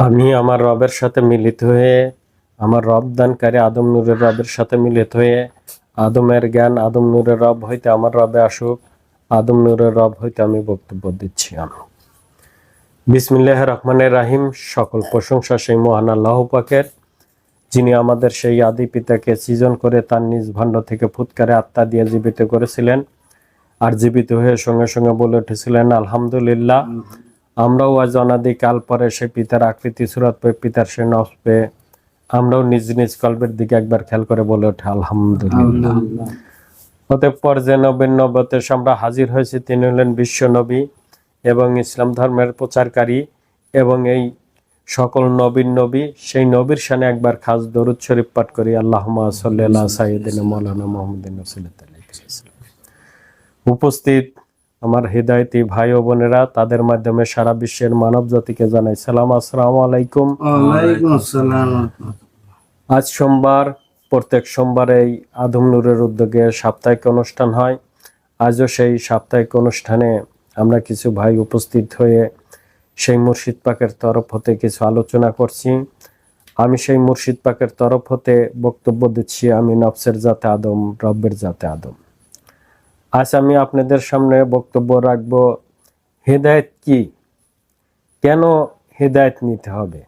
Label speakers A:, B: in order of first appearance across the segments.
A: আমি আমার রবের সাথে মিলিত হয়ে, আমার রব দানকারী আদম নূরের রবের সাথে মিলিত হয়ে, আদমের জ্ঞান আদম নূরের রব হইতে আমার রবে আসুক, আদম নূরের রব হইতে আমি বক্তব্য দিচ্ছি। আমি বিসমিল্লাহির রহমানির রহিম। সকল প্রশংসা সেই মহান আল্লাহ পাকের, যিনি আমাদের সেই আদি পিতাকে সৃজন করে তার নিজ ভাণ্ড থেকে ফুৎকারে আত্মা দিয়ে জীবিত করেছিলেন, আর জীবিত হয়ে সঙ্গে সঙ্গে বলে উঠেছিলেন আলহামদুলিল্লাহ। আমরাও আজ অনাদিকাল পরে সে পিতার আকৃতি সুরাত পেয়ে, পিতার সে নফস পেয়ে আমরাও নিজ নিজ কল্পের দিকে একবার খেয়াল করে বলে ওঠে আলহামদুলিল্লাহ। অতঃপর যে নবীন নবতে আমরা হাজির হয়েছি তিনি হলেন বিশ্ব নবী এবং ইসলাম ধর্মের প্রচারকারী, এবং এই সকল নবীন নবী, সেই নবীর শানে একবার খাস দরুদ শরীফ পাঠ করি। আল্লাহুম্মা সাল্লি আলা সাইয়্যিদিনা মাওলানা মুহাম্মাদিন রাসূলিল্লাহ। উপস্থিত আমার হিদায়তি ভাই ও বোনেরা, তাদের মাধ্যমে সারা বিশ্বের মানব জাতিকে জানাই সালাম, আসসালামু আলাইকুম।
B: ওয়ালাইকুম আসসালাম।
A: আজ সোমবার, প্রত্যেক সোমবার এই আদম নূরের উদ্যোগে সাপ্তাহিক অনুষ্ঠান হয়। আজও সেই সাপ্তাহিক অনুষ্ঠানে আমরা কিছু ভাই উপস্থিত হয়ে সেই মুর্শিদ পাকের তরফ হতে কিছু আলোচনা করছি। আমি সেই মুর্শিদ পাকের তরফ হতে বক্তব্য দিচ্ছি, আমি নফসের জাতে আদম, রব্বের জাতে আদম। আজ আমি আপনাদের সামনে বক্তব্য রাখব হেদায়েত কি, কেন হেদায়েত নিতে হবে,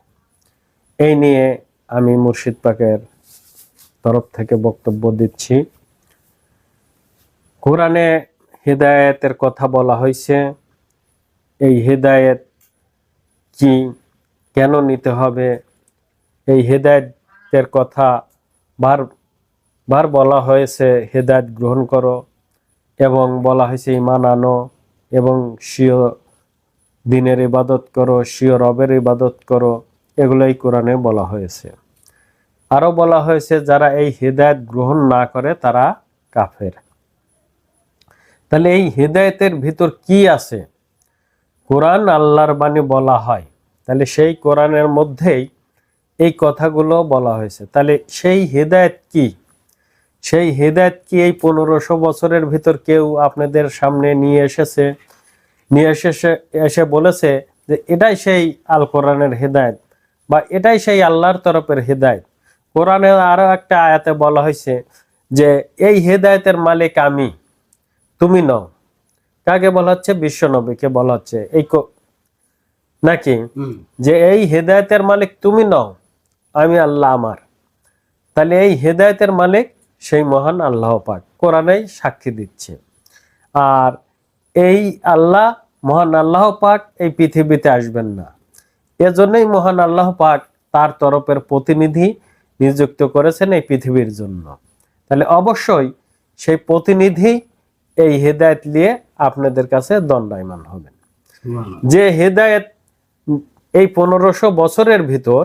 A: এই নিয়ে আমি মুর্শিদ পাকের তরফ থেকে বক্তব্য দিচ্ছি। কোরআনে হেদায়েতের কথা বলা হয়েছে। এই হেদায়েত কি, কেন নিতে হবে, এই হেদায়েতের কথা বার বলা হয়েছে। হেদায়েত গ্রহণ করো, এবং বলা হয়েছে ঈমান আনো, এবং স্বীয় দিনের ইবাদত করো, স্বীয় রবের ইবাদত করো, এগুলোই কোরআনে বলা হয়েছে। আরো বলা হয়েছে যারা এই হেদায়েত গ্রহণ না করে তারা কাফের। তাহলে এই হেদায়েতের ভিতর কি আছে? কোরআন আল্লাহর বাণী বলা হয়, তাহলে সেই কোরআনের মধ্যেই এই কথাগুলো বলা হয়েছে। তাহলে সেই হেদায়েত কি? সেই হেদায়েত কি এই 1500 বছরের ভিতর কেউ আপনাদের সামনে নিয়ে এসে বলেছে যে এটাই সেই আল কোরআনের হেদায়েত, বা এটাই সেই আল্লাহর তরফের হেদায়েত? কোরআনে আরো একটা আয়াতে বলা হয়েছে যে এই হেদায়েতের মালিক আমি, তুমি নও। কাকে বলা হচ্ছে? বিশ্ব নবীকে বলা হচ্ছে। এই নাকি যে এই হেদায়েতের মালিক তুমি নও, আমি আল্লাহ আমার। তাহলে এই হেদায়েতের মালিক সেই মহান আল্লাহ পাক, কোরআনেই সাক্ষী দিচ্ছে। আর এই আল্লাহ, মহান আল্লাহ পাক এই পৃথিবীতে আসবেন না, এজন্যই মহান আল্লাহ পাক তার তরফের প্রতিনিধি নিযুক্ত করেছেন এই পৃথিবীর জন্য। তাহলে অবশ্যই সেই প্রতিনিধি এই হেদায়েত নিয়ে আপনাদের কাছে দণ্ডায়মান হবেন। যে হেদায়েত এই 1500 বছরের ভিতর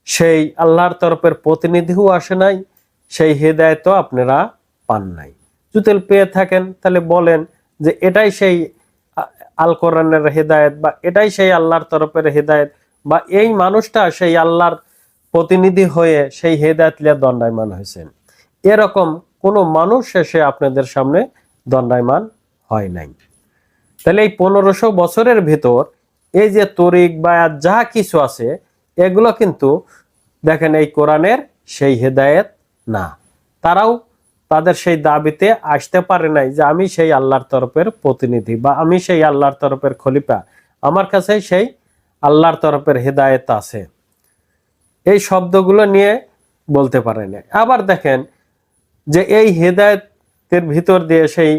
A: সেই আল্লাহর তরফের প্রতিনিধিও আসে নাই, সেই হেদায়েতও আপনারা পান নাই। যদি পেয়ে থাকেন তাহলে বলেন যে এটাই সেই আল কোরআনের হেদায়েত, বা এটাই সেই আল্লাহর তরফের হেদায়েত, বা এই মানুষটা সেই আল্লাহর প্রতিনিধি হয়ে সেই হেদায়েত নিয়ে দণ্ডায়মান হয়েছেন। এরকম কোনো মানুষ এসে আপনাদের সামনে দণ্ডায়মান হয় নাই। তাহলে এই 1500 বছরের ভিতর এই যে তরিক বায়াত যা কিছু আছে, এগুলো কিন্তু দেখেন এই কোরআনের সেই হেদায়েত না। তারাও তাদের সেই দাবিতে আসতে পারে নাই যে আমি সেই আল্লাহর তরফের প্রতিনিধি, বা আমি সেই আল্লাহর তরফের খলিফা, আমার কাছে সেই আল্লাহর তরফের হেদায়েত আছে, এই শব্দগুলো নিয়ে বলতে পারে না। আবার দেখেন যে এই হেদায়েতের ভিতর দিয়ে সেই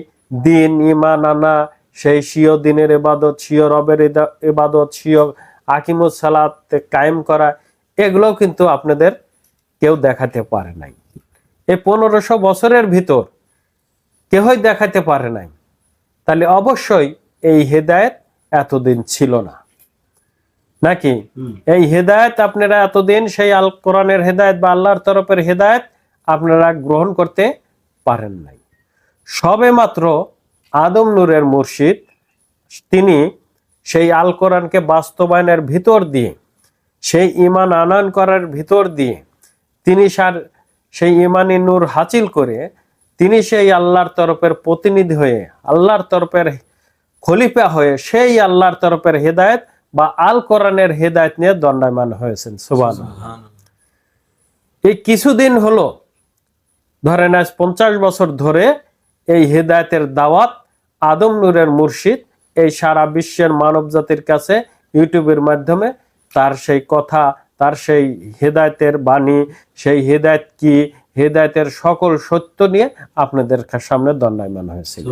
A: দিন, ঈমান আনা, সেই স্বীয় দিনের ইবাদত, স্বীয় রবের ইবাদত, স্বীয় আকিমুস সালাত কায়েম করা, এগুলোও কিন্তু আপনাদের কেউ দেখাতে পারে নাই। এই 1500 বছরের ভিতর কেউই দেখাতে পারে নাই। তাহলে অবশ্যই এই হেদায়েত এতদিন ছিল না, নাকি? এই হেদায়েত আপনারা এতদিন সেই আল কোরআনের হেদায়েত বা আল্লাহর তরফের হেদায়েত আপনারা গ্রহণ করতে পারেন নাই। সবে মাত্র আদম নূরের মুর্শিদ তিনি সেই আল কোরআনকে বাস্তবায়নের ভিতর দিয়ে, সেই ঈমান আনয়ন করার ভিতর দিয়ে তিনি সেই ঈমানি নূর হাসিল করে তিনি সেই আল্লাহর তরফের প্রতিনিধি হয়ে, আল্লাহর তরফের খলিফা হয়ে সেই আল্লাহর তরফের হেদায়েত বা আল কোরআনের হেদায়েত নিয়ে দণ্ডায়মান হয়েছেন। সুবহানাল্লাহ। এই কিছুদিন হলো, ধরেন আজ 50 বছর ধরে এই হেদায়েতের দাওয়াত আদম নূরের মুর্শিদ এই সারা বিশ্বের মানব জাতির কাছে ইউটিউবের মাধ্যমে তার সেই কথা, তার সেই হেদায়েতের বাণী, সেই হেদায়েত কি, হেদায়েতের সকল সত্য নিয়ে আপনাদের সামনে দণ্ডায়মান হয়েছিল।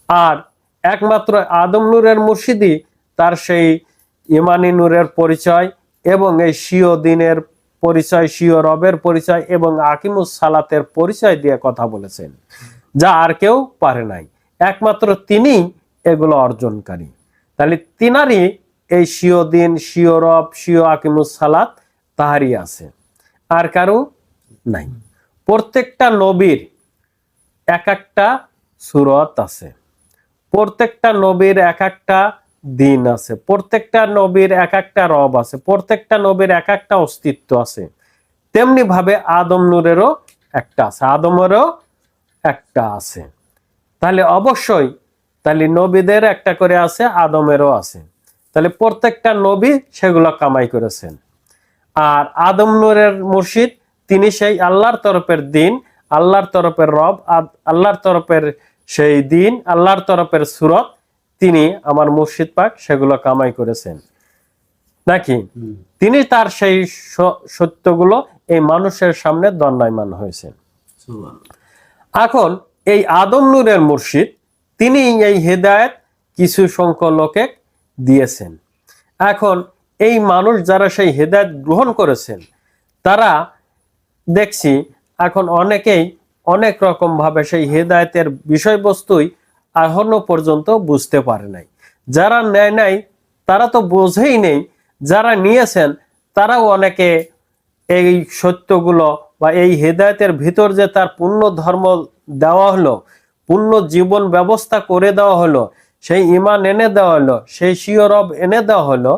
A: আর একমাত্র আদম নূরের মুর্শিদই তার সেই ইমানি নূরের পরিচয় এবং এই স্বীয় দিনের পরিচয়, স্বীয় রবের পরিচয় এবং আকিমুস সালাতের পরিচয় দিয়ে কথা বলেছেন, যা আর কেউ পারে নাই। একমাত্র তিনিই এগুলো অর্জনকারী। তাহলে তিনারই এই স্বীয় দিন, স্বীয় রব, স্বীয় আকিমুস সালাত তাহারই আছে, আর কারো নাই। প্রত্যেকটা নবীর এক একটা সূরত আছে, প্রত্যেকটা নবীর এক একটা দিন আছে, প্রত্যেকটা নবীর এক একটা রব আছে, প্রত্যেকটা নবীর এক একটা অস্তিত্ব আছে। তেমনি ভাবে আদম নূরেরও একটা আছে, আদমেরও একটা আছে। তাহলে অবশ্যই তাহলে নবীদের একটা করে আছে, আদমেরও আছে। তাহলে প্রত্যেকটা নবী সেগুলো কামাই করেছেন। আর আদম নূরের মুর্শিদ তিনি সেই আল্লাহর তরফের দিন, আল্লাহর তরফের রব, আল্লাহর তরফের সেই দিন, আল্লাহর তরফের সূরত তিনি আমার মুর্শিদ পাক সেগুলো কামাই করেছেন নাকি? তিনি তার সেই সত্যগুলো এই মানুষের সামনে দণ্ডায়মান হয়েছেন। এখন এই আদম নূরের মুর্শিদ তিনি এই হেদায়েত কিছু সংখ্যক লোকে দিয়েছেন। এখন এই মানুষ যারা সেই হেদায়েত গ্রহণ করেছেন তারা দেখছি এখন অনেকেই অনেক রকম ভাবে সেই হেদায়েতের বিষয়বস্তুই এখনো পর্যন্ত বুঝতে পারে নাই। যারা নেয় নাই তারা তো বোঝেই নেই, যারা নিয়েছেন তারাও অনেকে এই সত্যগুলো বা এই হেদায়েতের ভিতর যে তার পূর্ণ ধর্ম দেওয়া হলো, পূর্ণ জীবন ব্যবস্থা করে দেওয়া হলো, সেই ঈমান এনে দেওয়া হলো, সেই স্বীয় রব এনে দেওয়া হলো,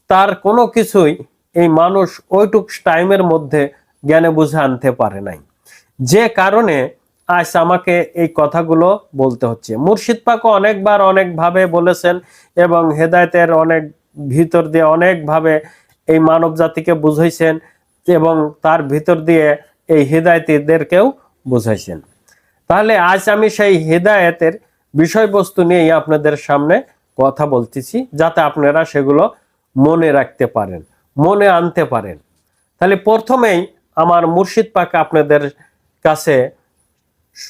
A: তার কোনো কিছুই এই মানুষ ওইটুক টাইমের মধ্যে জ্ঞানে বুঝে আনতে পারে নাই। যে কারণে আজ আমাকে এই কথাগুলো বলতে হচ্ছে। মুর্শিদ পাক অনেকবার অনেকভাবে বলেছেন এবং হেদায়েতের অনেক ভিতর দিয়ে অনেকভাবে এই মানব জাতিকে বুঝাইছেন এবং তার ভিতর দিয়ে এই হেদায়েতীদেরকেও বুঝাইছেন। তাহলে আজ আমি সেই হেদায়েতের বিষয়বস্তু নিয়েই আপনাদের সামনে কথা বলতেছি, যাতে আপনারা সেগুলো মনে রাখতে পারেন, মনে আনতে পারেন। তাহলে প্রথমেই আমার মুর্শিদ পাক আপনাদের কাছে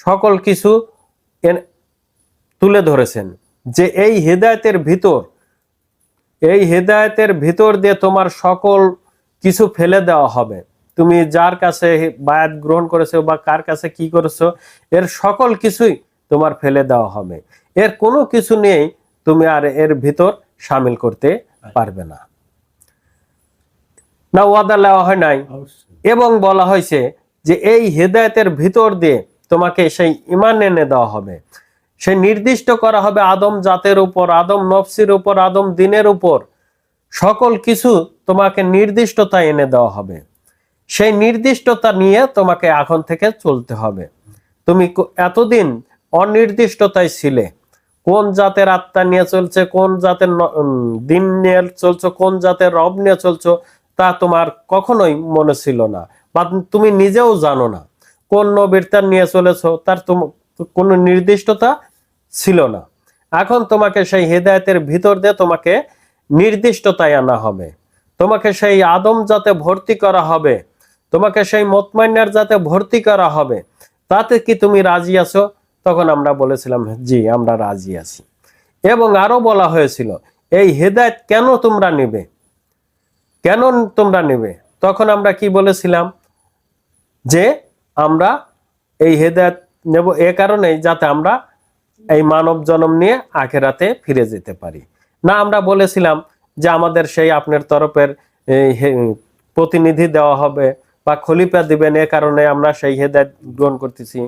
A: সকল কিছু তুলে ধরেছেন যে এই হেদায়েতের ভিতর, এই হেদায়েতের ভিতর দিয়ে তোমার সকল কিছু ফেলে দেওয়া হবে। তুমি যার কাছে বায়াত গ্রহণ করেছো বা কার কাছে কি করেছো, এর সকল কিছুই তোমার ফেলে দেওয়া হবে। এর কোনো কিছু নেই তুমি আর এর ভিতর শামিল করতে পারবে না। না ওয়াদা নেওয়া হয় নাই, এবং বলা হয়েছে যে এই হেদায়েতের ভিতর দিয়ে তোমাকে সেই ঈমান এনে দেওয়া হবে। সে নির্দিষ্ট করা হবে আদম জাতের উপর, আদম নফসির উপর, আদম দিনের উপর, সকল কিছু তোমাকে নির্দিষ্টতা এনে দেওয়া হবে। সেই নির্দিষ্টতা নিয়ে তোমাকে এখন থেকে চলতে হবে। তুমি এতদিন অনির্দিষ্টতায় ছিলে, কোন জাতের আত্মা নিয়ে চলছে, কোন জাতের দিন নিয়ে চলছো, কোন জাতের রব নিয়ে চলছো, তা তোমার কখনোই মনে ছিল না, বা তুমি নিজেও জানো না। কোন নবীর তার নিয়ে চলেছো তার কোনো নির্দিষ্টতা ছিল না। এখন তোমাকে সেই হেদায়েতের ভিতর দিয়ে তোমাকে নির্দিষ্টতায় আনা হবে, তোমাকে সেই আদম জাতে ভর্তি করা হবে, তোমাকে সেই মুতমাইন্নার জাতে ভর্তি করা হবে। তাতে কি তুমি রাজি আছো? তখন আমরা বলেছিলাম জি, আমরা রাজি আছি। এবং আরো বলা হয়েছিল এই হেদায়েত কেন তোমরা নেবে, কেন তোমরা নেবে? তখন আমরা কি বলেছিলাম যে আমরা এই হেদায়েত নেব এ কারণেই যাতে আমরা এই মানব জন্ম নিয়ে আখিরাতে ফিরে যেতে পারি। না আমরা বলেছিলাম যে আমাদের সেই আপনার তরফের প্রতিনিধি দেওয়া হবে বা খলিফা দিবেন, এ কারণে আমরা সেই হেদায়েত গ্রহণ করতেছি।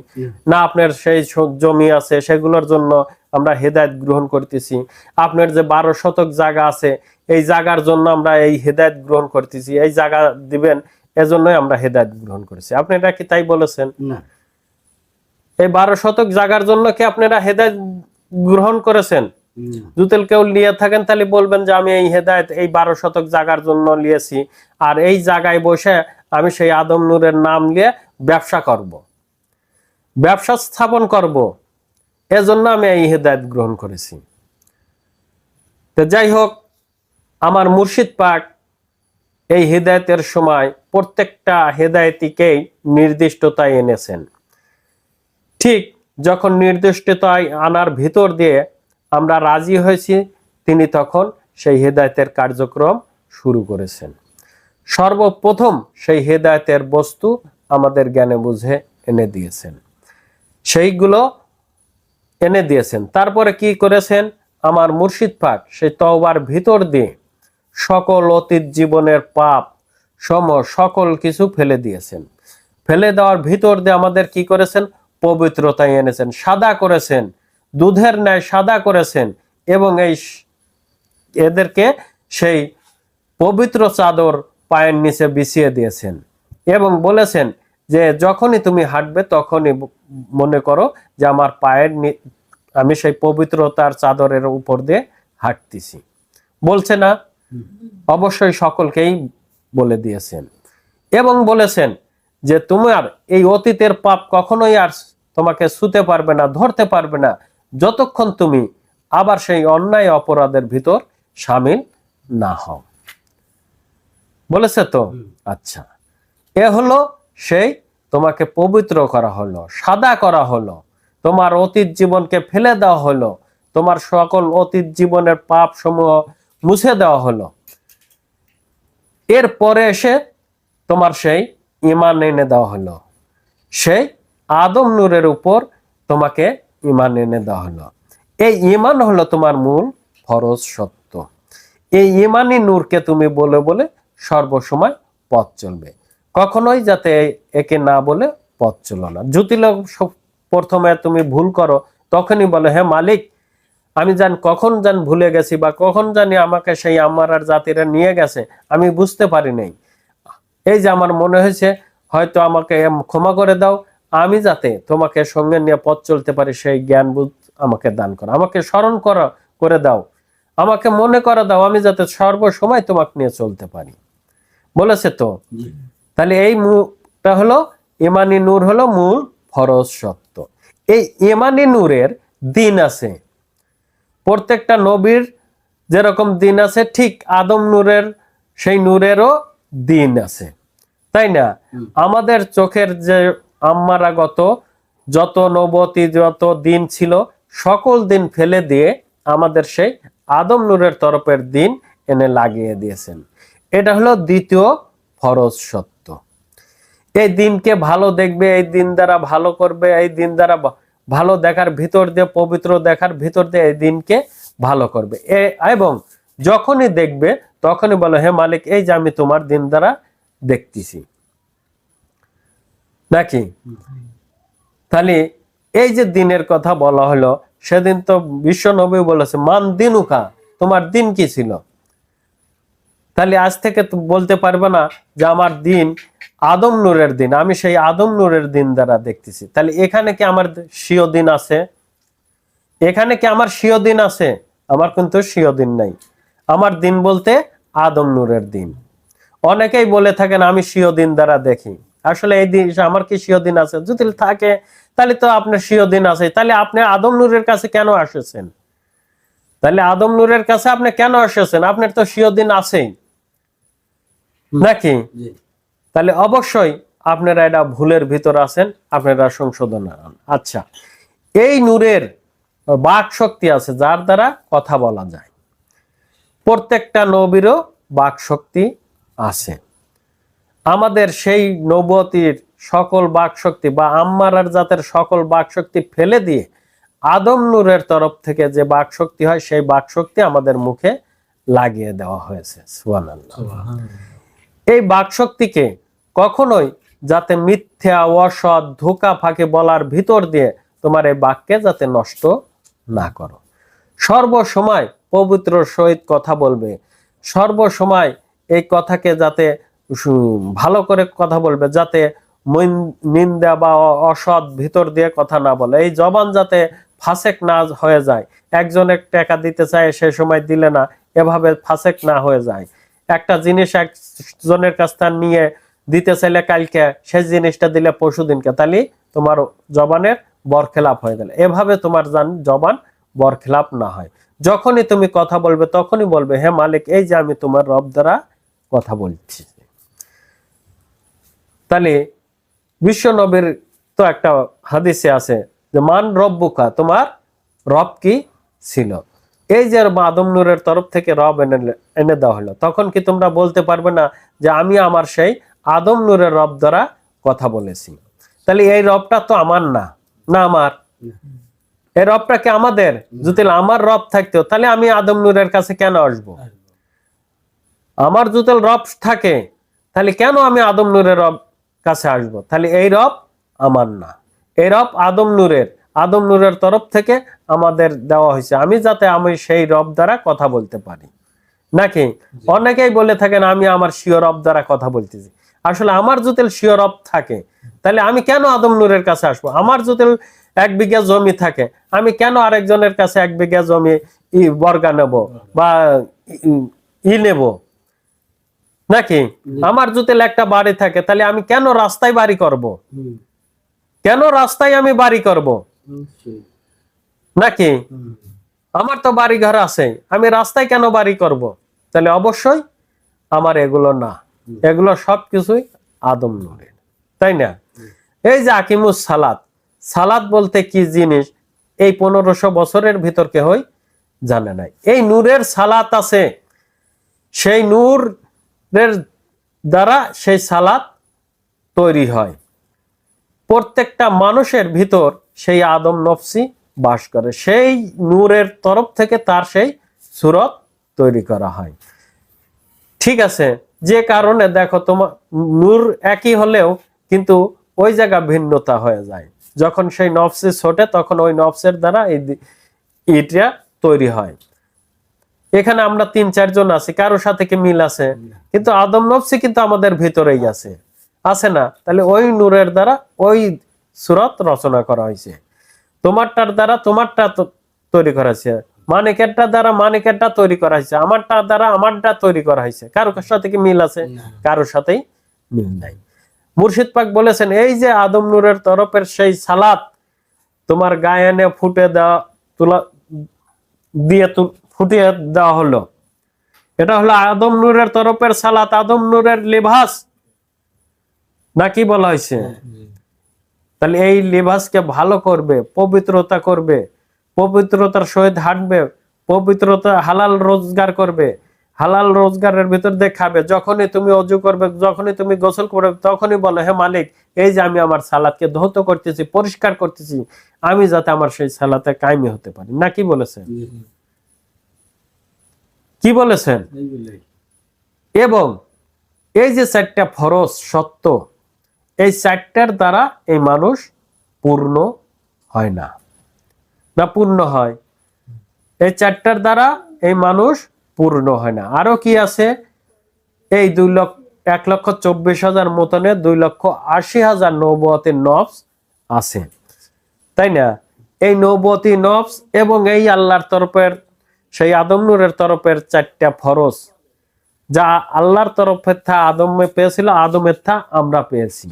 A: না আপনার সেই জমি আছে সেগুলোর জন্য আমরা হেদায়েত গ্রহণ করতেছি। আপনার যে 12 শতক জায়গা আছে এই জায়গার জন্য আমরা এই হেদায়েত গ্রহণ করতেছি, এই জায়গা দিবেন এজন্যই আমরা হেদায়েত গ্রহণ করেছি। আপনারা কি তাই বলেছেন?
B: না,
A: এই 12 শতক জায়গার জন্য কি আপনারা হেদায়েত গ্রহণ করেছেন? যদি কেউ নিয়ে থাকেন তাহলে বলবেন যে আমি এই হেদায়েত এই 12 শতক জায়গার জন্য নিয়েছি, আর এই জায়গায় বসে আমি সেই আদম নূরের নাম নিয়ে ব্যবসা করব, ব্যবসা স্থাপন করব, এজন্য আমি এই হেদায়েত গ্রহণ করেছি। তো যাই হোক, আমার মুর্শিদ পাক এই হেদায়েতের সময় প্রত্যেকটা হেদায়েতিকেই নির্দিষ্টতায় এনেছেন। ঠিক যখন নির্দিষ্টতায় আনার ভিতর দিয়ে আমরা রাজি হয়েছি, তিনি তখন সেই হেদায়েতের কার্যক্রম শুরু করেছেন। সর্বপ্রথম সেই হেদায়েতের বস্তু আমাদের জ্ঞানে বুঝে এনে দিয়েছেন, সেইগুলো এনে দিয়েছেন। তারপরে কি করেছেন, আমার মুর্শিদ পাক সেই তওবার ভিতর দিয়ে সকল অতীত জীবনের পাপ সকল কিছু ফেলে দিয়েছেন। ফেলে দেওয়ার ভিতর দিয়ে আমাদের কি করেছেন, পবিত্রতায় এনেছেন, সাদা করেছেন, দুধের ন্যায় সাদা করেছেন, এবং এদেরকে সেই পবিত্র চাদর পায়ের নিচে বিছিয়ে দিয়েছেন এবং বলেছেন যে যখনই তুমি হাঁটবে তখনই মনে করো যে আমার পায়ের আমি সেই পবিত্রতার চাদরের উপর দিয়ে হাঁটতেছি। বলছে না? অবশ্যই সকলকেই বলে দিয়েছেন এবং বলেছেন যে তোমার এই অতীতের পাপ কখনোই আর তোমাকে ছুতে পারবে না, ধরতে পারবে না, যতক্ষণ তুমি আবার সেই অন্যায় অপরাধের ভিতর শামিল না হও। বলেছে তো? আচ্ছা, এ হলো সেই তোমাকে পবিত্র করা হলো, সাদা করা হলো, তোমার অতীত জীবনকে ফেলে দেওয়া হলো, তোমার সকল অতীত জীবনের পাপ সমূহ মুছে দেওয়া হলো। এরপরে এসে তোমার সেই ঈমান এনে দেওয়া হলো, সেই আদম নূরের উপর তোমাকে ঈমান এনে দেওয়া হলো। এই ঈমান হলো তোমার মূল ফরজ সত্য। এই ঈমানি নূরকে তুমি বলে বলে সর্বসময় পথ চলবে, কখনোই যাতে একে না বলে পথ চলো না। যদি প্রথমে তুমি ভুল করো তখনই বলে হ্যাঁ মালিক, আমি কখন ভুলে গেছি, বা কখন জানি আমাকে সেই আমার আর জাতিরা নিয়ে গেছে, আমি বুঝতে পারি নাই, এই যে আমার মনে হয়েছে, হয়তো আমাকে ক্ষমা করে দাও, আমি যাতে তোমাকে সঙ্গে নিয়ে পথ চলতে পারি সেই জ্ঞান বুঝ আমাকে দান করো, আমাকে স্মরণ করে দাও, আমাকে মনে করে দাও, আমি যাতে সর্বসময় তোমাকে নিয়ে চলতে পারি। বলেছে তো? তাহলে এই মুখটা হলো ঈমানি নূর, হলো মূল ফরজ সত্য। এই ঈমানি নূরের দিন আছে, প্রত্যেকটা নবীর যেরকম দিন আছে, ঠিক আদম নূরের সেই নূরেরও দিন আছে, তাই না? আমাদের চোখের যে আম্মারাগত যত নবতী যত দিন ছিল, সকল দিন ফেলে দিয়ে আমাদের সেই আদম নূরের তরফের দিন এনে লাগিয়ে দিয়েছেন। এটা হলো দ্বিতীয় ফরজ সত্য। এই দিনকে ভালো দেখবে, এই দিন দ্বারা ভালো করবে, এই দিন দ্বারা ভালো দেখার ভিতর দিয়ে, পবিত্র দেখার ভিতর দিয়ে এই দিনকে ভালো করবে, এবং যখনই দেখবে তখনই বলো হে মালিক, এই যে আমি তোমার দিন দ্বারা দেখতেছি নাকি। তাহলে এই যে দিনের কথা বলা হলো, সেদিন তো বিশ্ব নবী বলেছে মান দিনুকা, তোমার দিন কি ছিল? তাহলে আজ থেকে বলতে পারবে না যে আমার দিন আদম নূরের দিন, আমি সেই আদম নূরের দিন দ্বারা দেখতেছি। তাহলে এখানে কি আমার স্বীয় দিন আছে? এখানে কি আমার স্বীয় দিন আছে? আমার কিন্তু স্বীয় দিন নাই। আমার দিন বলতে আদম নূরের দিন। অনেকেই বলে থাকেন আমি স্বীয় দিন দ্বারা দেখি, আসলে এই দিন আমার কি স্বীয় দিন আছে? যদি থাকে তাহলে তো আপনার স্বীয় দিন আছে, তাহলে আপনি আদম নূরের কাছে কেন আসেছেন? তাহলে আদম নূরের কাছে আপনি কেন এসেছেন? আপনার তো স্বীয় দিন আছেই নাকি? তাহলে অবশ্যই আপনারা এটা ভুলের ভিতর আছেন, আপনারা সংশোধন আন। আচ্ছা, এই নূরের বাক শক্তি আছে যার দ্বারা কথা বলা যায়। প্রত্যেকটা নবীরও বাক শক্তি আছে। আমাদের সেই নবতির সকল বাক শক্তি বা আম্মারার জাতের সকল বাক শক্তি ফেলে দিয়ে আদম নূরের তরফ থেকে যে বাক শক্তি হয়, সেই বাক শক্তি আমাদের মুখে লাগিয়ে দেওয়া হয়েছে। সুবহানাল্লাহ। এই বাক শক্তিকে কখনোই যাতে মিথ্যা, অসৎ, ধোঁকা ফাঁকি বলার ভিতর দিয়ে তোমার এই বাক্যে যাতে নষ্ট না করো। সর্বসময় পবিত্র সহিত কথা বলবে, সর্বসময় এই কথাকে যাতে ভালো করে কথা বলবে, যাতে নিন্দা বা অসৎ ভিতর দিয়ে কথা না বলে। এই জবান যাতে ফাসেক না হয়ে যায়, একজনের টাকা দিতে চায় সে সময় দিলে না, এভাবে ফাসেক না হয়ে যায়। একটা জিনিস একজনের কাছ থেকে নিয়ে দিতে চাইলে কালকে সেই জিনিসটা দিলে পরশু দিনকে, তাহলে তোমার জবানের বরখেলাপ হয়ে গেল। এভাবে তোমার জবান বরখেলাপ না হয়। যখনই তুমি কথা বলবে তখনই বলবে, হে মালিক, এই যে আমি তোমার রব দ্বারা কথা বলছি। তাহলে বিশ্ব নবীর তো একটা হাদিসে আছে যে মান রব্বুকা, তোমার রব কি ছিল। এই যে আদম নূরের তরফ থেকে রব এনে দেওয়া হলো, তখন কি তোমরা বলতে পারবে না যে আমি আমার সেই আদম নূরের রব দ্বারা কথা বলেছি? তাহলে এই রবটা তো আমার না, না আমার, এই রবটা কি আমাদের? যদি আমার রব থাকতো তাহলে আমি আদম নূরের কাছে কেন আসবো? আমার যদি রব থাকে তাহলে কেন আমি আদম নূরের রব কাছে আসবো? তাহলে এই রব আমার না, এই রব আদম নূরের, আদম নূরের তরফ থেকে আমাদের দেওয়া হয়েছে, আমি যাতে আমি সেই রব দ্বারা কথা বলতে পারি। নাকি অনেকেই বলে থাকেন আমি আমার স্বীয় রব দ্বারা কথা বলতেছি। আসলে আমার যদি স্বীয় রব থাকে তাহলে আমি কেন আদম নূরের কাছে আসবো? আমার যদি 1 বিঘা জমি থাকে, আমি কেন আরেকজনের কাছে 1 বিঘা জমি বর্গা নেব বা নেব? নাকি আমার যদি একটা বাড়ি থাকে তাহলে আমি কেন রাস্তায় বাড়ি করব? কেন রাস্তায় আমি বাড়ি করব? নাকি আমার তো বাড়ি ঘর আছে, আমি রাস্তায় কেন বাড়ি করব? তাহলে অবশ্যই আমার এগুলো না, এগুলো সবকিছুই আদম নূরের, তাই না? এই যে আকিমুস সালাত, সালাত বলতে কি জিনিস এই 1500 বছরের ভিতর কেউই জানে নাই। এই নূরের সালাত আছে, সেই নূরের দ্বারা সেই সালাত তৈরি হয়। প্রত্যেকটা মানুষের ভিতর সেই আদম নফসি বাস করে, সেই নূরের তরফ থেকে তার সেই সূরত তৈরি করা হয়। ঠিক আছে, যে কারণে দেখো তোমার নূর একই হলেও কিন্তু ওই জায়গা ভিন্নতা হয়ে যায়। যখন সেই নফসে ছোটে তখন ওই নফসের দ্বারা এইটা তৈরি হয়। এখানে আমরা 3-4 জন আছি, কারোর সাথে কি মিল আছে? কিন্তু আদম নফসি কিন্তু আমাদের ভিতরেই আছে, আছে না? তাহলে ওই নূরের দ্বারা ওই সূরত রচনা করা হয়েছে। তোমারটার দ্বারা তোমারটা তৈরি করা হয়েছে, মানিকেরটা দ্বারা মানিকেরটা তৈরি করা হয়েছে, আমারটা দ্বারা আমারটা তৈরি করা হয়েছে। কারোর সাথে কি মিল আছে? কারোর সাথেই মিল নাই। মুর্শিদ পাক বলেছেন, এই যে আদম নূরের তরফের সেই সালাত তোমার গায়ে এনে ফুটে দেওয়া তুলা দিয়ে ফুটিয়ে দেওয়া হলো, এটা হলো আদম নূরের তরফের সালাত, আদম নূরের লিবাস নাকি বলা হয়েছে। তাহলে এই লিবাসকে ভালো করবে, পবিত্রতা করবে, পবিত্রতার সহিত হাঁটবে, পবিত্রতা হালাল রোজগার করবে, হালাল রোজগারের ভিতর দিয়ে খাবে। যখনই তুমি অজু করবে, যখনই তুমি গোসল করবে, তখনই বলে, হে মালিক, এই যে আমি আমার সালাতকে ধৌত করতেছি, পরিষ্কার করতেছি, আমি যাতে আমার সেই সালাতে কায়েমি হতে পারি। না কি বলেছেন? কি বলেছেন? এবং এই যে 4টা ফরজ সত্য, এই 4টার দ্বারা এই মানুষ পূর্ণ হয় না, না পূর্ণ হয়? এই 4টার দ্বারা এই মানুষ পূর্ণ হয় না। আরো কি আছে? এই 1,24,000 মতনে 2,80,000 নবুয়তের নফস আছে, তাই না? এই নবুয়তি নফস এবং এই আল্লাহর তরফের সেই আদম নূরের তরফের 4টা ফরজ, যা আল্লাহর তরফের থা আদমে পেয়েছিল, আদমের থা আমরা পেয়েছি।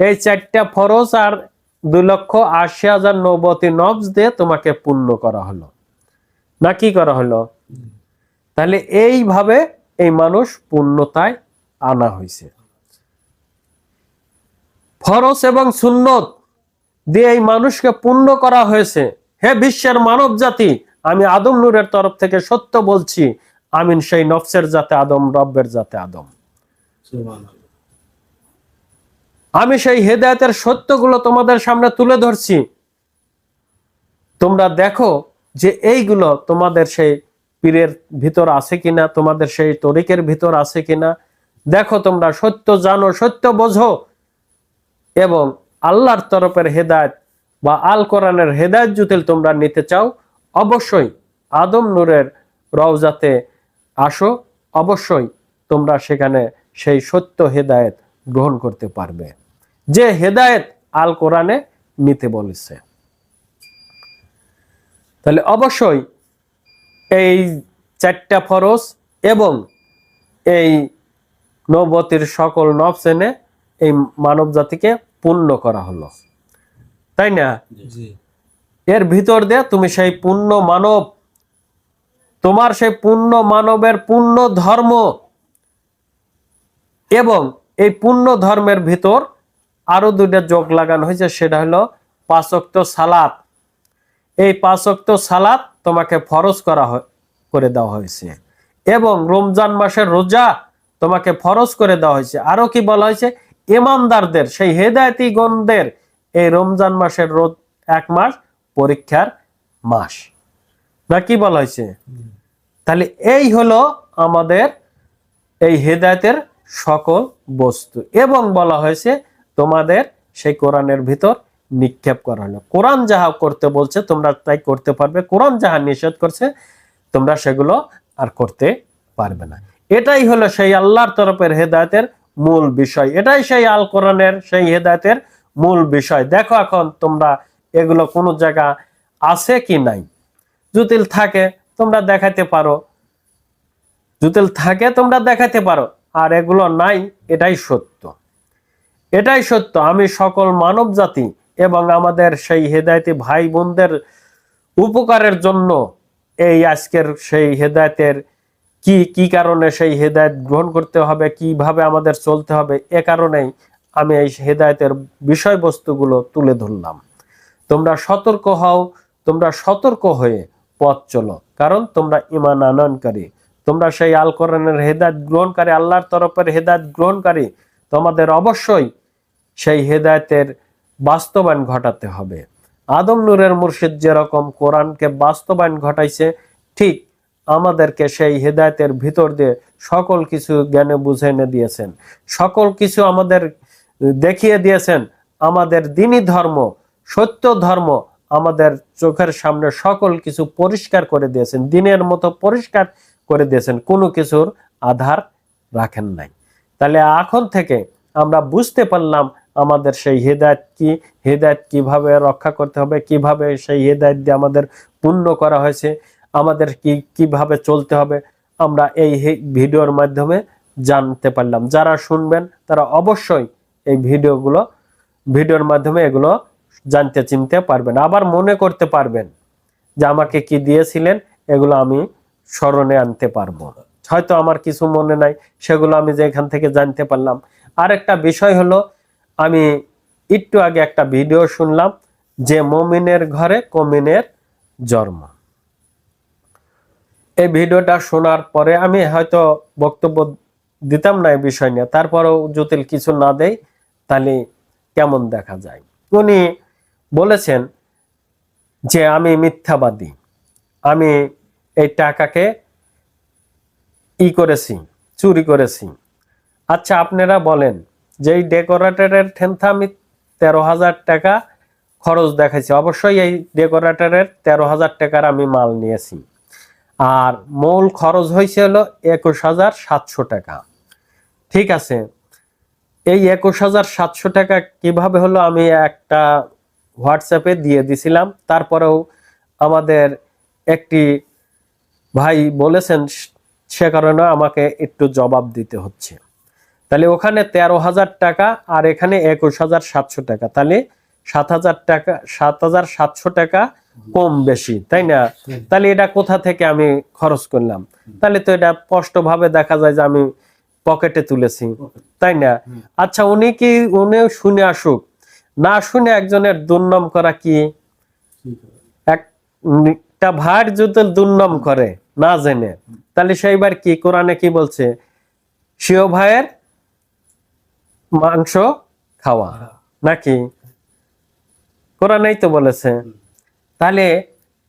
A: এই 4টা ফরজ আর 2,80,000 নবুয়তি নফস দিয়ে তোমাকে পূর্ণ করা হলো, না কি করা হলো? তাহলে এইভাবে এই মানুষ পূর্ণতায় আনা হয়েছে। ফরজ এবং সুন্নত দিয়ে এই মানুষকে পূর্ণ করা হয়েছে। হে বিশ্বের মানব জাতি, আমি আদম নূরের তরফ থেকে সত্য বলছি, আমিন সেই নফসের জাতে আদম, রব্বের জাতে আদম। আমি সেই হেদায়েতের সত্যগুলো তোমাদের সামনে তুলে ধরছি, তোমরা দেখো যে এইগুলো তোমাদের সেই পীরের ভিতর আছে কিনা, তোমাদের সেই তরিকের ভিতর আছে কিনা। দেখো তোমরা সত্য জানো, সত্য বোঝো, এবং আল্লাহর তরফের হেদায়েত বা আল কোরআনের হেদায়েত যদি তোমরা নিতে চাও, অবশ্যই আদম নূরের রওজাতে আসো, অবশ্যই তোমরা সেখানে সেই সত্য হেদায়েত গ্রহণ করতে পারবে, যে হেদায়েত আল কোরআনে নিতে বলেছে। তাহলে অবশ্যই এই 4টা ফরজ এবং এই নবতির সকল নফস এনে এই মানব জাতিকে পূর্ণ করা হলো, তাই না? এর ভিতর দিয়ে তুমি সেই পূর্ণ মানব, তোমার সেই পূর্ণ মানবের পূর্ণ ধর্ম এবং এই পূর্ণ ধর্মের ভিতর আরো 2টা যোগ লাগানো হয়েছে, সেটা হলো 5 ওয়াক্ত সালাত। এই 5 ওয়াক্ত সালাত তোমাকে ফরজ করে দেওয়া হয়েছে এবং রমজান মাসের রোজা তোমাকে ফরজ করে দেওয়া হয়েছে। আরো কি বলা হয়েছে? ইমানদারদের, সেই হেদায়েতি গণদের এই রমজান মাসের রোজ 1 মাস পরীক্ষার মাস, না কি বলা হয়েছে? তাহলে এই হলো আমাদের এই হেদায়েতের সকল বস্তু এবং বলা হয়েছে তোমাদের সেই কোরআনের ভিতর নিক্ষেপ করা হলো। কোরআন যাহা করতে বলছে তোমরা তাই করতে পারবে, কোরআন যাহা নিষেধ করছে তোমরা সেগুলো আর করতে পারবে না। এটাই হলো সেই আল্লাহর তরফের হেদায়েতের মূল বিষয়, এটাই সেই আল কোরআনের সেই হেদায়েতের মূল বিষয়। দেখো এখন তোমরা এগুলো কোনো জায়গা আছে কি নাই, জুতিল থাকে তোমরা দেখাতে পারো, জুতিল থাকে তোমরা দেখাতে পারো, আর এগুলো নাই, এটাই সত্য, এটাই সত্য। আমি সকল মানব জাতি এবং আমাদের সেই হেদায়েতি ভাই বোনদের উপকারের জন্য এই আজকের সেই হেদায়েতের কি কারণে সেই হেদায়েত গ্রহণ করতে হবে, কিভাবে আমাদের চলতে হবে, এ কারণেই আমি এই হেদায়েতের বিষয়বস্তুগুলো তুলে ধরলাম। তোমরা সতর্ক হও, তোমরা সতর্ক হয়ে পথ চলো, কারণ তোমরা ঈমান আনয়নকারী, তোমরা সেই আল কোরআনের হেদায়েত গ্রহণকারী, আল্লাহর তরফের হেদায়েত গ্রহণকারী। তোমাদের অবশ্যই সেই হেদায়েতের বাস্তবায়ন ঘটাতে হবে। আদম নূরের মুর্শিদ যেরকম কোরআনকে বাস্তবায়ন ঘটাইছে, ঠিক আমাদেরকে সেই হেদায়েতের ভিতর দিয়ে সকল কিছু জ্ঞানে বুঝে এনে দিয়েছেন, সকল কিছু আমাদের দেখিয়ে দিয়েছেন। আমাদের দ্বীনি ধর্ম, সত্য ধর্ম আমাদের চোখের সামনে সকল কিছু পরিষ্কার করে দিয়েছেন, দিনের মতো পরিষ্কার করে দিয়েছেন, কোনো কিছুর আধার রাখেন নাই। তাহলে এখন থেকে আমরা বুঝতে পারলাম আমাদের সেই হেদায়েত কি, হেদায়েত কিভাবে রক্ষা করতে হবে, কিভাবে সেই হেদায়েত দিয়ে আমাদের পূর্ণ করা হয়েছে, আমাদের কিভাবে চলতে হবে, আমরা এই ভিডিওর মাধ্যমে জানতে পারলাম। যারা শুনবেন তারা অবশ্যই এই ভিডিওর মাধ্যমে এগুলো জানতে চিনতে পারবেন, আবার মনে করতে পারবেন যে আমাকে কি দিয়েছিলেন, এগুলো আমি স্মরণে আনতে পারবো। হয়তো আমার কিছু মনে নাই, সেগুলো আমি যে এখান থেকে জানতে পারলাম। আরেকটা বিষয় হলো, আমি একটু আগে একটা ভিডিও শুনলাম যে মুমিনের ঘরে কমিনের জন্ম। এই ভিডিওটা শোনার পরে আমি হয়তো বক্তব্য দিতাম না এই বিষয় নিয়ে, তারপরেও জটিল কিছু না দেই তাহলে কেমন দেখা যায়। উনি বলেছেন যে আমি মিথ্যাবাদী, আমি এই টাকাকে চুরি করেছি। আচ্ছা আপনারা বলেন যে এই ডেকোরেটরের ঠেনথা আমি 13,000 টাকা খরচ দেখাইছি, অবশ্যই এই ডেকোরেটরের 13,000 টাকার আমি মাল নিয়েছি, আর মূল খরচ হয়েছে হলো 21,700 টাকা। ঠিক আছে, এই 21,700 টাকা কিভাবে হলো আমি একটা হোয়াটসঅ্যাপে দিয়ে দিছিলাম, তারপরেও আমাদের একটি ভাই বলেছেন, সে কারণে আমাকে একটু জবাব দিতে হচ্ছে। তাহলে ওখানে 13,000 টাকা আর এখানে 21,700 টাকা, তাহলে 7,700 টাকা কম বেশি, তাই না? তাহলে এটা কোথা থেকে আমি খরচ করলাম? তাহলে তো এটা স্পষ্টভাবে দেখা যায় যে আমি পকেটে তুলেছি, তাই না? আচ্ছা উনিও শুনে আসুক, না শুনে একজনের দুর্নাম করা কি? একটা ভাই যদি দুর্নাম করে না জেনে, তাহলে সেইবার কি কোরআনে কি বলছে? সিও ভাইয়ের মাংস খাওয়া, নাকি? কোরআনেই তো বলেছে। তাহলে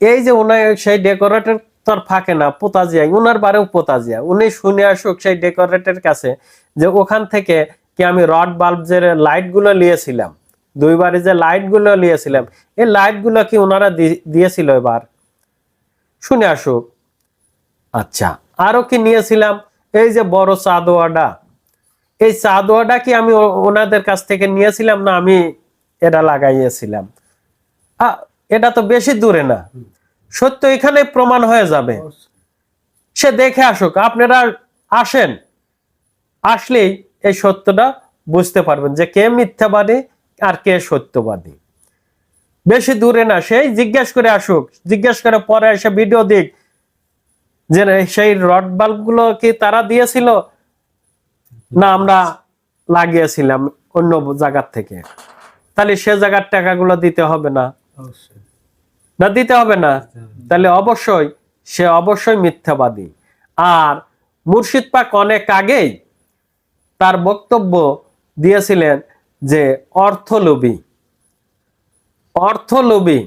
A: এই যে উনি সেই ডেকোরেটর তোর ফাঁকে না পোতাজিয়া, উনার বারেও পোতাজিয়া, উনি শুনে আসুক সেই ডেকোরেটর কাছে যে ওখান থেকে কি আমি রড বাল্ব যে লাইট গুলো নিয়েছিলাম, 2 বারে যে লাইট গুলো নিয়েছিলাম, এই লাইট গুলো কি ওনারা দিয়েছিল? এবার শুনে আসুক। আচ্ছা আরো কি নিয়েছিলাম? এই যে বড় চাঁদোয়াটা, এই চাঁদোয়াটা কি আমি ওনাদের কাছ থেকে নিয়েছিলাম, না আমি এটা লাগাইয়েছিলাম? এটা তো বেশি দূরে না, সত্য এখানে প্রমাণ হয়ে যাবে। সে দেখে আসুক, আপনারা আসেন, আসলেই এই সত্যটা বুঝতে পারবেন যে কে মিথ্যাবাদী আর কে সত্যবাদী। বেশি দূরে না, সেই জিজ্ঞেস করে আসুক, জিজ্ঞেস করে পরে এসে ভিডিও দিক যে সেই রড বাল্ব গুলো কি তারা দিয়েছিল না আমরা লাগিয়েছিলাম অন্য জায়গার থেকে, তাহলে সে জায়গার টাকাগুলো দিতে হবে না, না দিতে হবে না, তাহলে অবশ্যই সে অবশ্যই মিথ্যাবাদী। আর মুর্শিদ পাক অনেক আগেই তার বক্তব্য দিয়েছিলেন যে অর্থলোভী, অর্থলোভী,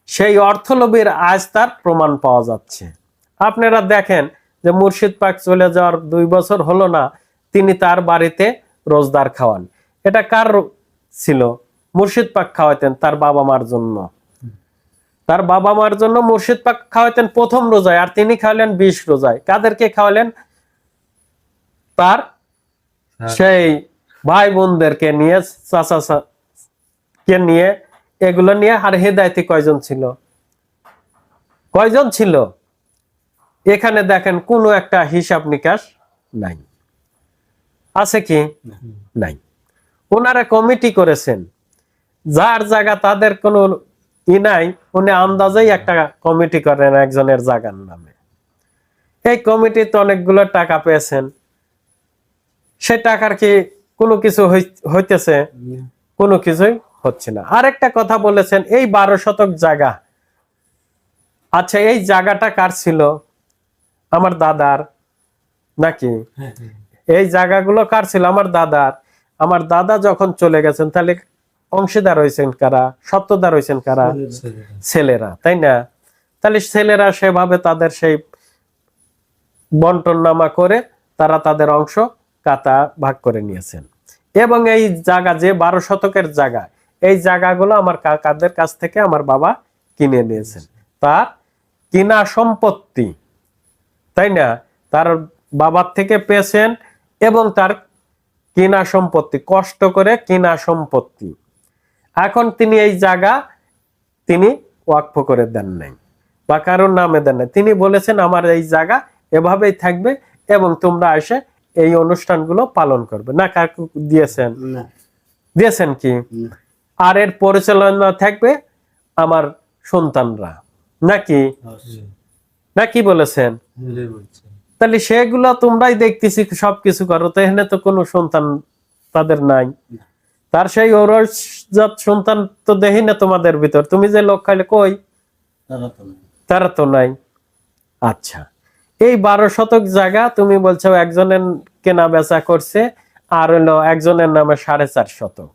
A: সেই অর্থলোভীর আজ তার প্রমাণ পাওয়া যাচ্ছে। আপনারা দেখেন যে মুর্শিদ পাক চলে যাওয়ার 2 বছর হলো না, তিনি তার বাড়িতে রোজদার খাওয়ান। এটা কার ছিল? মুর্শিদ পাক খাওয়াতেন তার বাবা মার জন্য, তার বাবা মার জন্য মুর্শিদ পাক খাওয়াতেন প্রথম রোজায়, আর তিনি খাওয়ালেন 20 রোজায়। কাদেরকে খাওয়ালেন? তার সেই ভাই বোনদেরকে নিয়ে, চাচা কে নিয়ে, এগুলো নিয়ে। আর হেদায়েতি কয়জন ছিল? কয়জন ছিল? এখানে দেখেন কোনো একটা হিসাব নিকাশ নাই, আছে কি? নাই। ওনারা কমিটি করেছেন, যার জায়গা তাদের কোনো ই নাই, উনি আন্দাজেই একটা কমিটি করেন একজনের জায়গার নামে। এই কমিটিতে অনেকগুলো টাকা পেয়েছেন, সে টাকার কি কোনো কিছু হইতেছে? কোনো কিছুই হচ্ছে না। আরেকটা কথা বলেছেন, এই 12 শতক জায়গা, আচ্ছা এই জায়গাটা কার ছিল? আমার দাদার নাকি? এই জায়গাগুলো কার ছিল? আমার দাদার। আমার দাদা যখন চলে গেছেন, তাহলে অংশীদার হয়েছেন কারা? সত্ত্বদার হয়েছেন কারা? ছেলেরা, তাই না? তাহলে ছেলেরা সেভাবে তাদের সেই বন্টন নামা করে তারা তাদের অংশ কাতা ভাগ করে নিয়েছেন। এবং এই জায়গা যে 12 শতকের জায়গা, এই জায়গাগুলো আমার কাকাদের কাছ থেকে আমার বাবা কিনে নিয়েছেন, তার কিনা সম্পত্তি, তাই না? তার বাবার থেকে পেয়েছেন এবং তার কিনা সম্পত্তি, কষ্ট করে কিনা সম্পত্তি। এখন তিনি এই জায়গা তিনি ওয়াকফ করে দেন নাই বা কারোর নামে দেন নাই, তিনি বলেছেন আমার এই জায়গা এভাবেই থাকবে এবং তোমরা এসে এই অনুষ্ঠানগুলো পালন করবে। না কাকু দিয়েছেন? দিয়েছেন কি? আর এর পরিচালনা থাকবে আমার সন্তানরা, নাকি? নাকি বলেছেন? তাহলে সেগুলো তোমরাই দেখতেছি সবকিছু করো, তো এখানে তো কোনো সন্তান তাদের নাই। তার সেই ঔরসজাত সন্তান তো দেখি না তোমাদের ভিতর। তুমি যে লোক খাইলে কই? তারা তো নাই। আচ্ছা, এই 12 শতক জায়গা তুমি বলছো একজনের কেনা বেচা করছে, আর হলো একজনের নামে 4.5 শতক।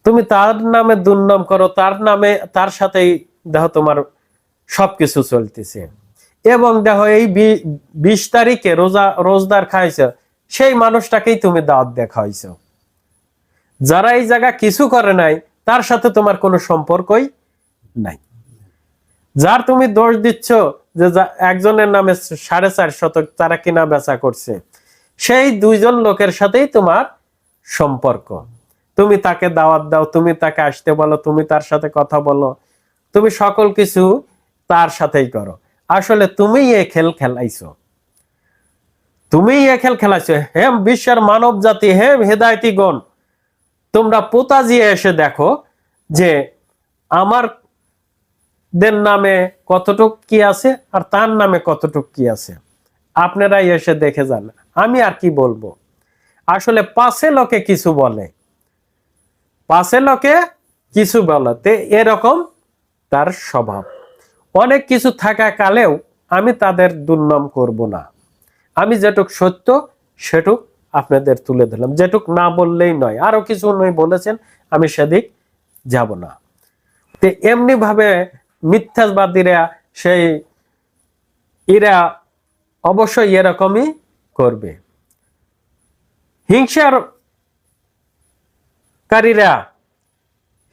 A: তুমি তার নামে দুর্নাম করো, তার নামে, তার সাথেই দেখো তোমার সবকিছু চলতেছে। এবং দেখো এই 20 তারিখে রোজদার খাইছো, সেই মানুষটাকেই তুমি দাওয়াত দেখাইছো। যারা এই জায়গা কিছু করে নাই, তার সাথে তোমার কোনো সম্পর্কই নাই। যার তুমি দোষ দিচ্ছ যে একজনের নামে 4.5 শতক তারা কিনা বেচা করছে, সেই 2 জন লোকের সাথেই তোমার সম্পর্ক। তুমি তাকে দাওয়াত দাও, তুমি তাকে আসতে বলো, তুমি তার সাথে কথা বলো, তুমি সকল কিছু তার সাথেই করো। আসলে তুমি এই খেল খেলাইছো, তুমি এই খেল খেলাইছো। হে বিশ্বের মানব জাতি, হে হেদায়েতি গণ, তোমরা পোতাজিয়ে এসে দেখো যে আমার দের নামে কতটুক কি আছে আর তার নামে কতটুক কি আছে। আপনারাই এসে দেখে যান। আমি আর কি বলবো? আসলে পাশে লোকে কিছু বলে, পাশে লোকে কিছু বলতে এরকম তার স্বভাব। অনেক কিছু থাকা কালেও আমি তাদের দুর্নাম করব না। আমি যেটুক সত্য সেটুক আপনাদের তুলে দিলাম, যেটুক না বললেই নয়। আরো কিছু নয় বলেছেন, আমি সেদিক যাব না। তো এমনি ভাবে মিথ্যাবাদীরা সেই এরা অবশ্যই এরকমই করবে। হিংসাকারীরা,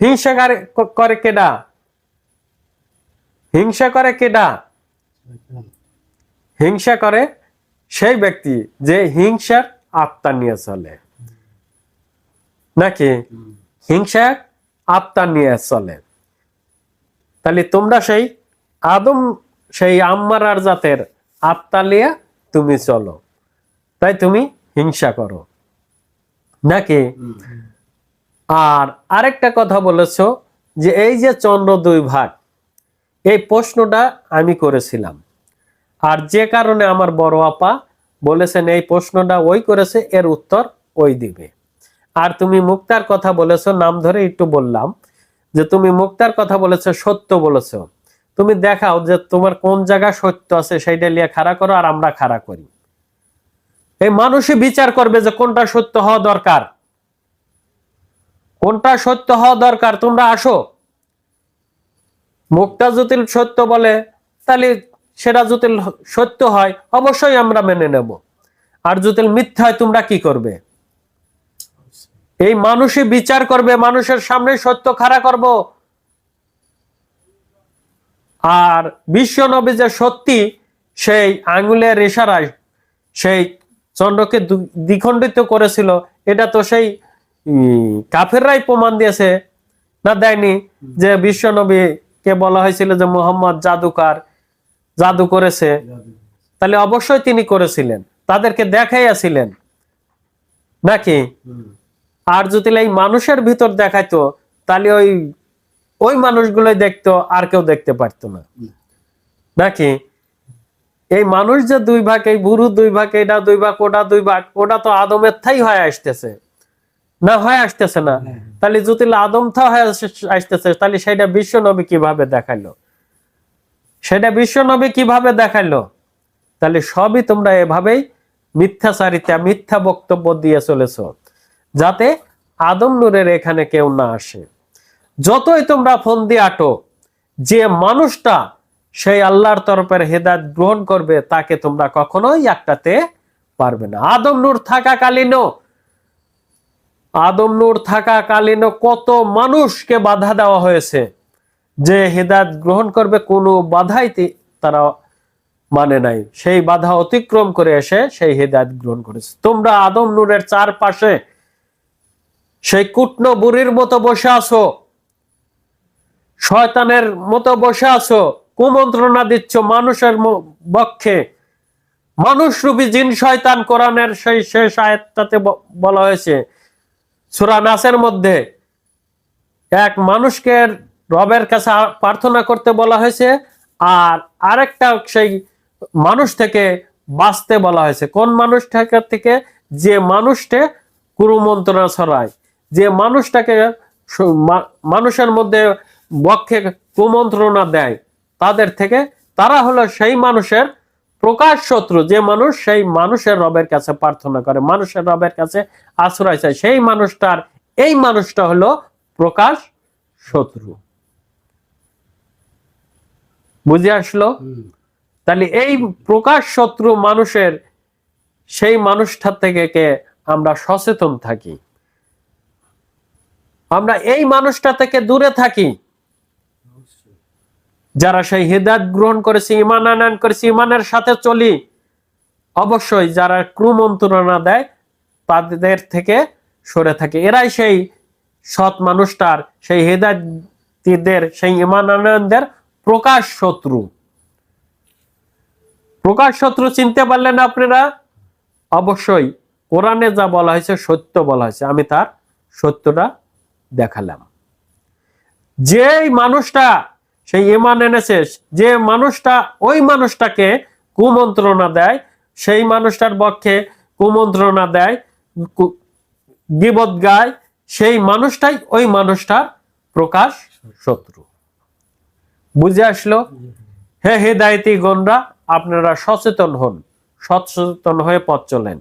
A: হিংসা করে কেডা? হিংসা করে কেডা? হিংসা করে সেই ব্যক্তি যে হিংসার আত্মা নিয়ে চলে, নাকি? হিংসা আত্মা নিয়ে চলে। তাহলে তোমরা সেই আদম সেই আম্মারার জাতের আত্মালিয়া তুমি চলো, তাই তুমি হিংসা করো নাকি? আর আরেকটা কথা বলেছো যে এই যে চন্দ্র দুই ভাগ, এই প্রশ্নটা আমি করেছিলাম, আর যে কারণে আমার বড় আপা বলেছেন এই প্রশ্নটা ওই করেছে, এর উত্তর ওই দিবে। আর তুমি মুক্তার কথা বলেছো, নাম ধরে একটু বললাম যে তুমি মুক্তার কথা বলেছো, সত্য বলেছো। তুমি দেখাও যে তোমার কোন জায়গা সত্য আছে, সেইটা নিয়ে খাড়া করো, আর আমরা খাড়া করি। এই মানুষই বিচার করবে যে কোনটা সত্য হওয়া দরকার, কোনটা সত্য হওয়া দরকার। তোমরা আসো, মুক্তা যদি সত্য বলে তাহলে সেটা যদি সত্য হয় অবশ্যই আমরা মেনে নেব, আর যদি মিথ্যা হয় তোমরা কি করবে? এই মানুষই বিচার করবে, মানুষের সামনে সত্য খাড়া করব। আর বিশ্ব নবী যে সত্যি, সেই আঙ্গুলের ইশারায় সেই চন্দ্রকে দ্বিখণ্ডিত করেছিল, এটা তো সেই কাফেররাই প্রমাণ দিয়েছে না, দেয়নি? যে বিশ্ব নবীকে বলা হয়েছিল যে মুহাম্মদ জাদুকার, জাদু করেছে, তাহলে অবশ্যই তিনি করেছিলেন, তাদেরকে দেখাইয়াছিলেন নাকি? আর যদি এই মানুষের ভিতর দেখাইতো তাহলে ওই মানুষগুলোই দেখতো, আর কেউ দেখতে পারতো না নাকি? এই মানুষ যে দুই ভাগ, এই বুরু দুই ভাগ, এটা দুই ভাগ, ওটা দুই ভাগ, ওটা তো আদমের থাই হয়ে আসতেছে না, হয়ে আসতেছে না? তাহলে যদি আদম থা হয়ে আসতেছে, তাহলে সেটা বিশ্ব নবী কিভাবে দেখাইলো? সেটা বিশ্ব নবী কিভাবে দেখাইলো? তাহলে সবই তোমরা এভাবেই মিথ্যাচারিতা, মিথ্যা বক্তব্য দিয়ে চলেছ, যাতে আদম নূরের এখানে কেউ না আসে। যতই তোমরা ফোন দিয়ে আটো, যে মানুষটা সেই আল্লাহর তরফের হেদায়েত গ্রহণ করবে তাকে তোমরা কখনোই আটকাতে পারবে না। আদম নূর থাকাকালীনও কত মানুষকে বাধা দেওয়া হয়েছে যে হেদায়েত গ্রহণ করবে, কোনো বাধাই তারা মানে নাই, সেই বাধা অতিক্রম করে এসে সেই হেদায়েত গ্রহণ করেছে। তোমরা আদম নূরের চারপাশে সেই কুটনো বুড়ির মতো বসে আছো, শয়তানের মতো বসে আছো, কুমন্ত্রণা দিচ্ছ মানুষের পক্ষে। মানুষরূপী জিন শয়তান, কোরআনের সেই শেষ আয়াতটাতে বলা হয়েছে সূরা নাসের মধ্যে, এক মানুষকে রবের কাছে প্রার্থনা করতে বলা হয়েছে, আর আরেকটা সেই মানুষ থেকে বাঁচতে বলা হয়েছে। কোন মানুষ থেকে? যে মানুষটা কুমন্ত্রণা ছড়ায়, যে মানুষটাকে মানুষের মধ্যে বক্ষে কুমন্ত্রণা দেয়, তাদের থেকে। তারা হলো সেই মানুষের প্রকাশ শত্রু, যে মানুষ সেই মানুষের রবের কাছে প্রার্থনা করে, মানুষের রবের কাছে আশ্রয় চায়, সেই মানুষটার এই মানুষটা হলো প্রকাশ শত্রু। বুঝে আসলো? তাহলে এই প্রকাশ শত্রু মানুষের সেই মানুষটা থেকে আমরা সচেতন থাকি, আমরা এই মানুষটা থেকে দূরে থাকি। যারা সেই হেদায়েত গ্রহণ করেছে, ঈমান আনয়ন করেছে, ঈমানের সাথে চলি, অবশ্যই যারা কুমন্ত্রণা দেয় তাদের থেকে সরে থাকে। এরাই সেই সৎ মানুষটার, সেই হেদায়েতীদের, সেই ঈমান আনয়নদের প্রকাশ শত্রু। প্রকাশ শত্রু চিনতে পারলেন আপনারা? অবশ্যই কোরআনে যা বলা হয়েছে সত্য বলা হয়েছে, আমি তার সত্যটা দেখালাম। যে মানুষটা সেই ঈমান এনেছে, যে মানুষটা ওই মানুষটাকে কুমন্ত্রণা দেয়, সেই মানুষটার পক্ষে কুমন্ত্রণা দেয়, গীবত গায়, সেই মানুষটাই ওই মানুষটার প্রকাশ শত্রু। বুঝে আসলো? হে হেদায়েতি গণরা, আপনারা সচেতন হন, সচেতন হয়ে পথ চলেন।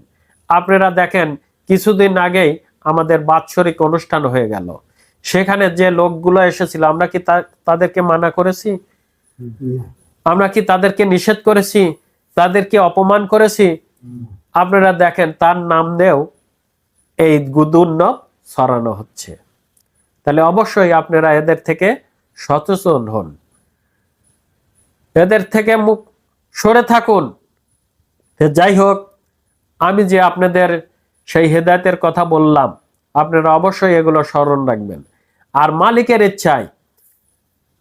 A: আপনারা দেখেন কিছুদিন আগেই আমাদের বাৎসরিক অনুষ্ঠান হয়ে গেল, সেখানে যে লোকগুলো এসেছিল, আমরা কি তাদেরকে মানা করেছি? আমরা কি তাদেরকে নিষেধ করেছি? তাদেরকে অপমান করেছি? আপনারা দেখেন তার নাম দিয়েও এই গুদুর্নব ছড়ানো হচ্ছে। তাহলে অবশ্যই আপনারা এদের থেকে সচেতন হন, এদের থেকে মুখ সরে থাকুন। যাই হোক, আমি যে আপনাদের সেই হেদায়েতের কথা বললাম, আপনারা অবশ্যই এগুলো স্মরণ রাখবেন। আর মালিকের ইচ্ছায়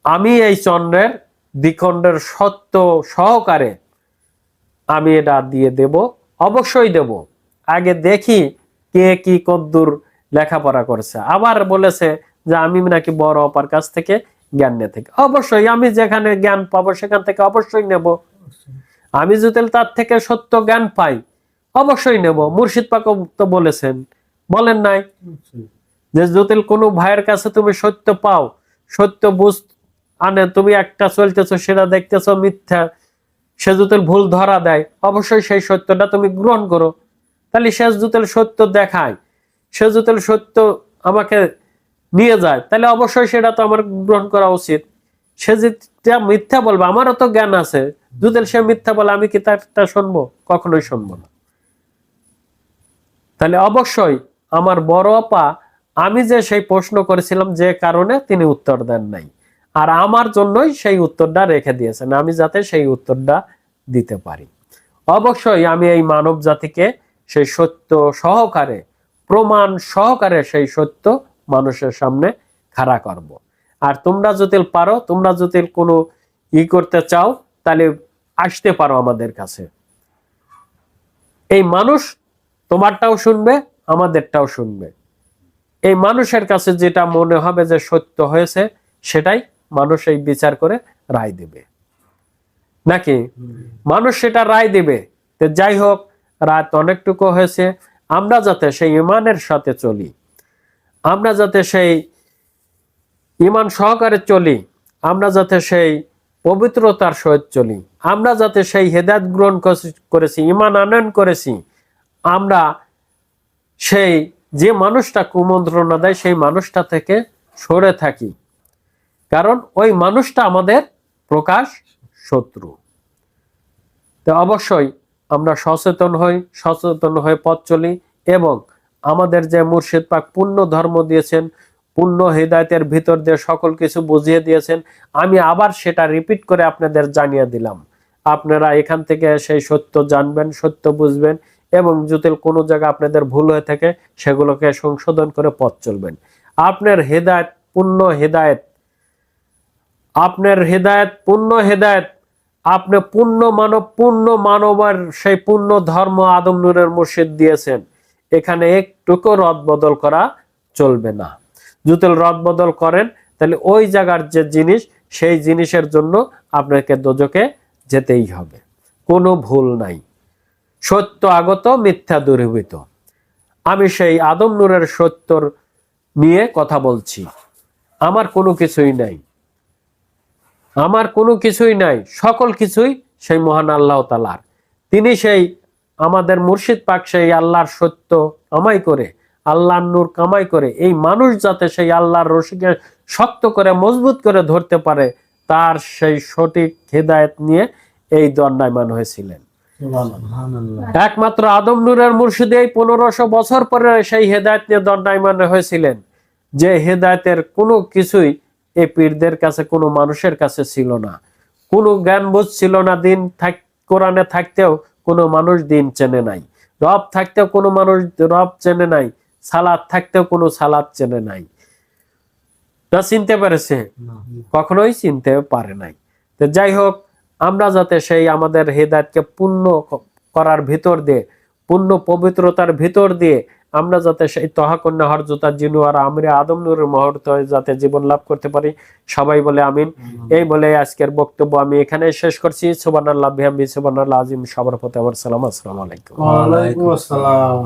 A: আমি এই চন্দ্রের দ্বিখণ্ডের সত্য সহকারে আমি এটা দিয়ে দেব, অবশ্যই দেব। আগে দেখি কে কি কদ্দূর লেখাপড়া করছে। আবার বলেছে যে আমি নাকি বড় অপার কাছ থেকে জ্ঞান নিয়ে থেকে, অবশ্যই আমি যেখানে জ্ঞান পাবো সেখান থেকে অবশ্যই নেব। আমি যদি তার থেকে সত্য জ্ঞান পাই অবশ্যই নেব। মুর্শিদ পাক তো বলেছেন, বলেন নাই যে যদি কোনো ভাইয়ের কাছে তুমি সত্য পাও, সত্য বুঝ আনে, তুমি একটা চলতেছো সেটা দেখতেছো মিথ্যা, সে যদি ভুল ধরা দেয় অবশ্যই সেই সত্যটা তুমি গ্রহণ করো। তাহলে সে যদি সত্য দেখায়, সে যদি সত্য আমাকে নিয়ে যায়, তাহলে অবশ্যই সেটা তো আমার গ্রহণ করা উচিত। সে যেটা মিথ্যা বলবে, আমারও তো জ্ঞান আছে, যদি সে মিথ্যা বলে আমি কি তারটা শুনবো? কখনোই শুনবো না। তাহলে অবশ্যই আমার বড় আপা, আমি যে সেই প্রশ্ন করেছিলাম যে কারণে তিনি উত্তর দেন নাই, আর আমার জন্যই সেই উত্তরটা রেখে দিয়েছেন, আমি যাতে সেই উত্তরটা দিতে পারি। অবশ্যই আমি এই মানব জাতিকে সেই সত্য সহকারে, প্রমাণ সহকারে সেই সত্য মানুষের সামনে খাড়া করব। আর তোমরা যদি পারো, তোমরা যদি কোনো করতে চাও, তাহলে আসতে পারো আমাদের কাছে। এই মানুষ তোমারটাও শুনবে, আমাদেরটাও শুনবে। এই মানুষের কাছে যেটা মনে হবে যে সত্য হয়েছে, সেটাই মানুষ এই বিচার করে রায় দেবে, নাকি মানুষ সেটা রায় দেবে। তো যাই হোক, রাত অনেকটুকু হয়েছে, আমরা যাতে সেই ইমানের সাথে চলি, আমরা যাতে সেই ইমান সহকারে চলি, আমরা যাতে সেই পবিত্রতার সহিত চলি, আমরা যাতে সেই হেদায়েত গ্রহণ করেছি, ইমান আনয়ন করেছি, আমরা সেই যে মানুষটা কুমন্ত্রণা দেয় সেই মানুষটা থেকে সরে থাকি, কারণ ওই মানুষটা আমাদের প্রকাশ শত্রু। তো অবশ্যই আমরা সচেতন হয়ে পথ চলি, এবং আমাদের যে মুর্শিদ পাক পূর্ণ ধর্ম দিয়েছেন, পূর্ণ হিদায়াতের ভিতর দিয়ে সকল কিছু বুঝিয়ে দিয়েছেন, আমি আবার সেটা রিপিট করে আপনাদের জানিয়ে দিলাম। আপনারা এখান থেকে সেই সত্য জানবেন, সত্য বুঝবেন, এবং যদি কোনো জায়গা আপনাদের ভুল হয়ে থাকে সেগুলোকে সংশোধন করে পথ চলবেন। আপনার হেদায়েত পূর্ণ হেদায়েত, আপনার হেদায়েত পূর্ণ হেদায়েত, আপনি পূর্ণ মানবের সেই পূর্ণ ধর্ম আদম নূরের মুর্শিদ দিয়েছেন। এখানে একটুকু রদ বদল করা চলবে না। যদি রদ বদল করেন তাহলে ওই জায়গার যে জিনিস, সেই জিনিসের জন্য আপনাকে দোজখে যেতেই হবে, কোনো ভুল নাই। সত্য আগত, মিথ্যা দূরীভূত। আমি সেই আদম নূরের সত্যর নিয়ে কথা বলছি। আমার কোনো কিছুই নাই, আমার কোনো কিছুই নাই, সকল কিছুই সেই মহান আল্লাহ তাআলার। তিনি সেই আমাদের মুর্শিদ পাক সেই আল্লাহর সত্য কামাই করে, আল্লাহর নূর কামাই করে এই মানুষ যাতে সেই আল্লাহর রশিকে শক্ত করে মজবুত করে ধরতে পারে, তার সেই সঠিক হেদায়েত নিয়ে এই দণ্ডায়মান হয়েছিলেন। একমাত্র আদম নূরের মুর্শিদ এই 1500 বছর পরে সেই হেদায়েত নিয়ে দণ্ডায়মান হয়েছিলেন, যে হেদায়েতের কোনো কিছুই এই পীরদের কাছে, কোনো মানুষের কাছে ছিল না। কোনো জ্ঞান বোঝ ছিল না। দিন কোরআনে থাকতেও কোনো মানুষ দিন চেনে নাই, রব থাকতেও কোনো মানুষ রব চেনে নাই, সালাত থাকতেও কোনো সালাত চেনে নাই। তা চিনতে পেরেছে? কখনোই চিনতে পারে নাই। তো যাই হোক, আমরা যাতে সেই আমাদের হেদায়েতকে পূর্ণ করার ভিতর দিয়ে, পূর্ণ পবিত্রতার ভিতর দিয়ে আমরা যাতে সেই তহাকন্যা হরজতা জিনু আর আমরে আদম নূরের মুহূর্তে যাতে জীবন লাভ করতে পারি, সবাই বলে আমিন। এই বলে আজকের বক্তব্য আমি এখানে শেষ করছি। সুবহানাল্লাহ বিহামদিহি, সুবহানাল্লাহ আযীম। সবার প্রতি আমার সালাম। আসসালামু আলাইকুম।
B: ওয়া আলাইকুম আসসালাম।